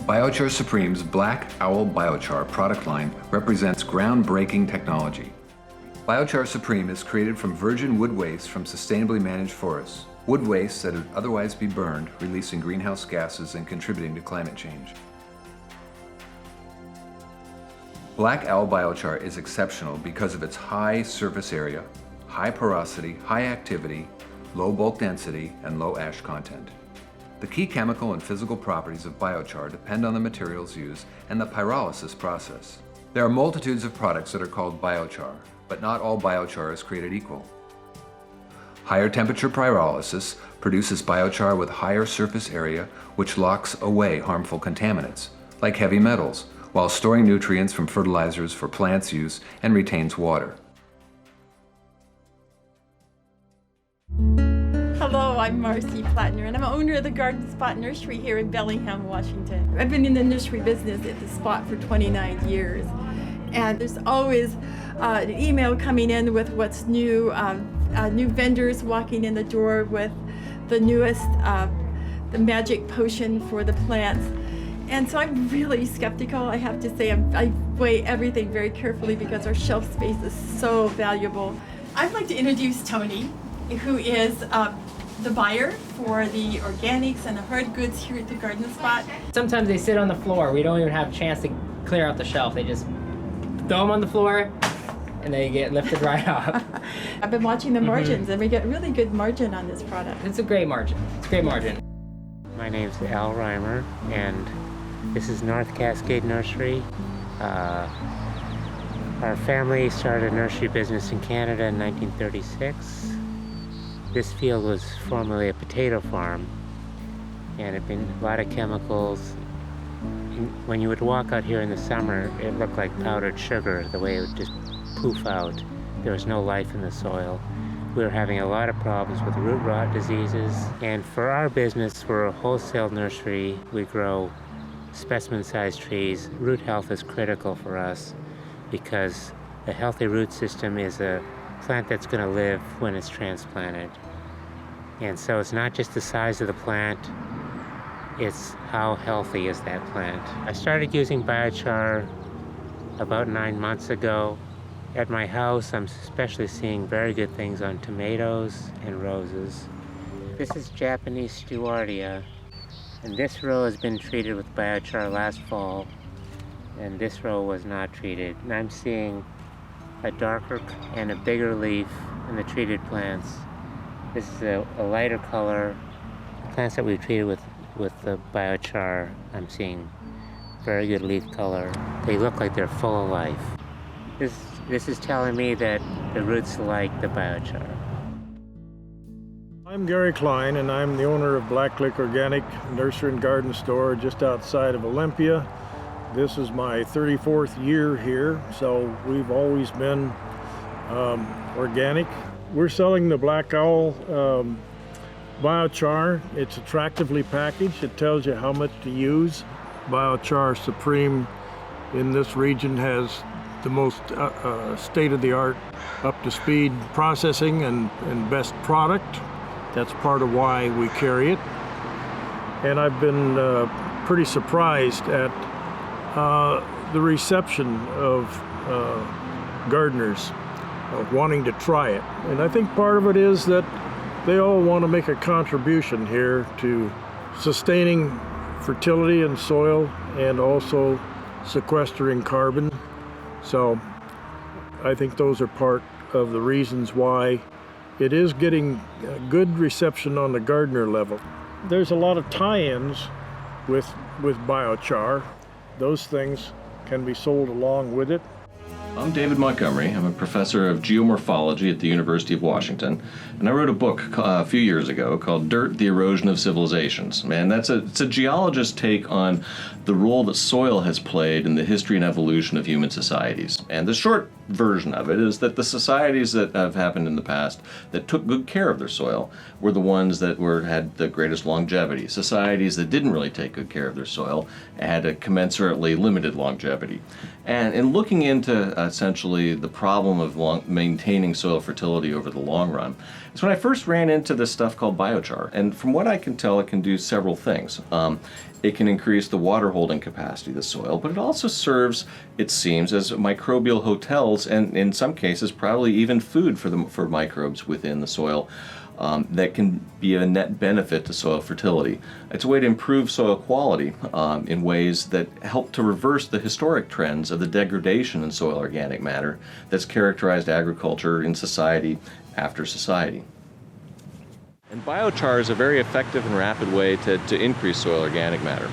Biochar Supreme's Black Owl Biochar product line represents groundbreaking technology. Biochar Supreme is created from virgin wood waste from sustainably managed forests. Wood waste that would otherwise be burned, releasing greenhouse gases and contributing to climate change. Black Owl Biochar is exceptional because of its high surface area, high porosity, high activity, low bulk density, and low ash content. The key chemical and physical properties of biochar depend on the materials used and the pyrolysis process. There are multitudes of products that are called biochar, but not all biochar is created equal. Higher temperature pyrolysis produces biochar with higher surface area, which locks away harmful contaminants, like heavy metals, while storing nutrients from fertilizers for plants' use and retains water. Hello, I'm Marcy Plattner, and I'm owner of the Garden Spot Nursery here in Bellingham, Washington. I've been in the nursery business at the Spot for 29 years, and there's always an email coming in with what's new, new vendors walking in the door with the newest, the magic potion for the plants. And so I'm really skeptical, I have to say. I weigh everything very carefully because our shelf space is so valuable. I'd like to introduce Tony, who is the buyer for the organics and the hard goods here at the Garden Spot. Sometimes they sit on the floor. We don't even have a chance to clear out the shelf. They just throw them on the floor and they get lifted right off. I've been watching the margins and we get really good margin on this product. It's a great margin. It's a great margin. My name's Al Reimer, and this is North Cascade Nursery. Our family started a nursery business in Canada in 1936. This field was formerly a potato farm, and it had been a lot of chemicals. When you would walk out here in the summer, it looked like powdered sugar, the way it would just poof out. There was no life in the soil. We were having a lot of problems with root rot diseases, and for our business, we're a wholesale nursery. We grow specimen-sized trees. Root health is critical for us because a healthy root system is a plant that's going to live when it's transplanted. And so it's not just the size of the plant, it's how healthy is that plant. I started using biochar about 9 months ago. At my house, I'm especially seeing very good things on tomatoes and roses. This is Japanese Stewardia, and this row has been treated with biochar last fall, and this row was not treated. And I'm seeing a darker and a bigger leaf in the treated plants. This is a lighter color. Plants that we've treated with the biochar, I'm seeing very good leaf color. They look like they're full of life. This is telling me that the roots like the biochar. I'm Gary Klein, and I'm the owner of Blacklick Organic Nursery and Garden Store just outside of Olympia. This is my 34th year here, so we've always been organic. We're selling the Black Owl biochar. It's attractively packaged. It tells you how much to use. Biochar Supreme in this region has the most state-of-the-art, up-to-speed processing and best product. That's part of why we carry it. And I've been pretty surprised at the reception of gardeners wanting to try it. And I think part of it is that they all want to make a contribution here to sustaining fertility in soil and also sequestering carbon. So I think those are part of the reasons why it is getting good reception on the gardener level. There's a lot of tie-ins with biochar. Those things can be sold along with it. I'm David Montgomery. I'm a professor of geomorphology at the University of Washington, and I wrote a book a few years ago called Dirt, the Erosion of Civilizations. And it's a geologist's take on the role that soil has played in the history and evolution of human societies. And the short version of it is that the societies that have happened in the past that took good care of their soil were the ones that had the greatest longevity. Societies that didn't really take good care of their soil had a commensurately limited longevity. And in looking into essentially the problem of maintaining soil fertility over the long run, it's when I first ran into this stuff called biochar. And from what I can tell, it can do several things. It can increase the water holding capacity of the soil, but it also serves, it seems, as microbial hotels, and in some cases probably even food for microbes within the soil. That can be a net benefit to soil fertility. It's a way to improve soil quality in ways that help to reverse the historic trends of the degradation in soil organic matter that's characterized agriculture in society after society. And biochar is a very effective and rapid way to increase soil organic matter.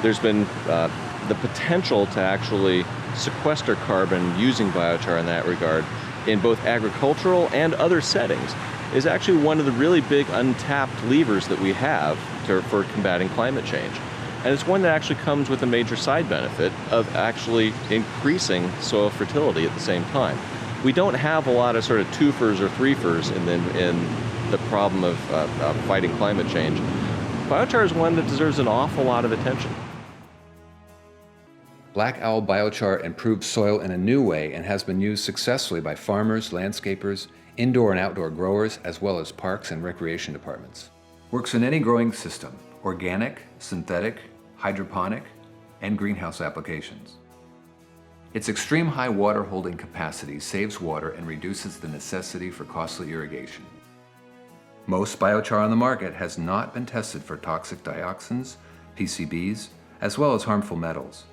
There's been the potential to actually sequester carbon using biochar in that regard in both agricultural and other settings is actually one of the really big untapped levers that we have for combating climate change. And it's one that actually comes with a major side benefit of actually increasing soil fertility at the same time. We don't have a lot of sort of twofers or threefers in the problem of fighting climate change. Biochar is one that deserves an awful lot of attention. Black owl biochar improves soil in a new way and has been used successfully by farmers, landscapers, indoor and outdoor growers, as well as parks and recreation departments. Works in any growing system, organic, synthetic, hydroponic, and greenhouse applications. Its extreme high water holding capacity saves water and reduces the necessity for costly irrigation. Most biochar on the market has not been tested for toxic dioxins, PCBs, as well as harmful metals.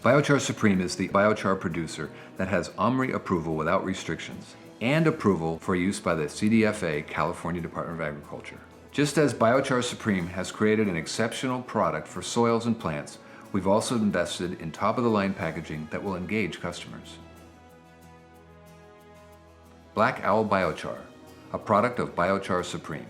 Biochar Supreme is the biochar producer that has OMRI approval without restrictions and approval for use by the CDFA, California Department of Agriculture. Just as Biochar Supreme has created an exceptional product for soils and plants, we've also invested in top-of-the-line packaging that will engage customers. Black Owl Biochar, a product of Biochar Supreme.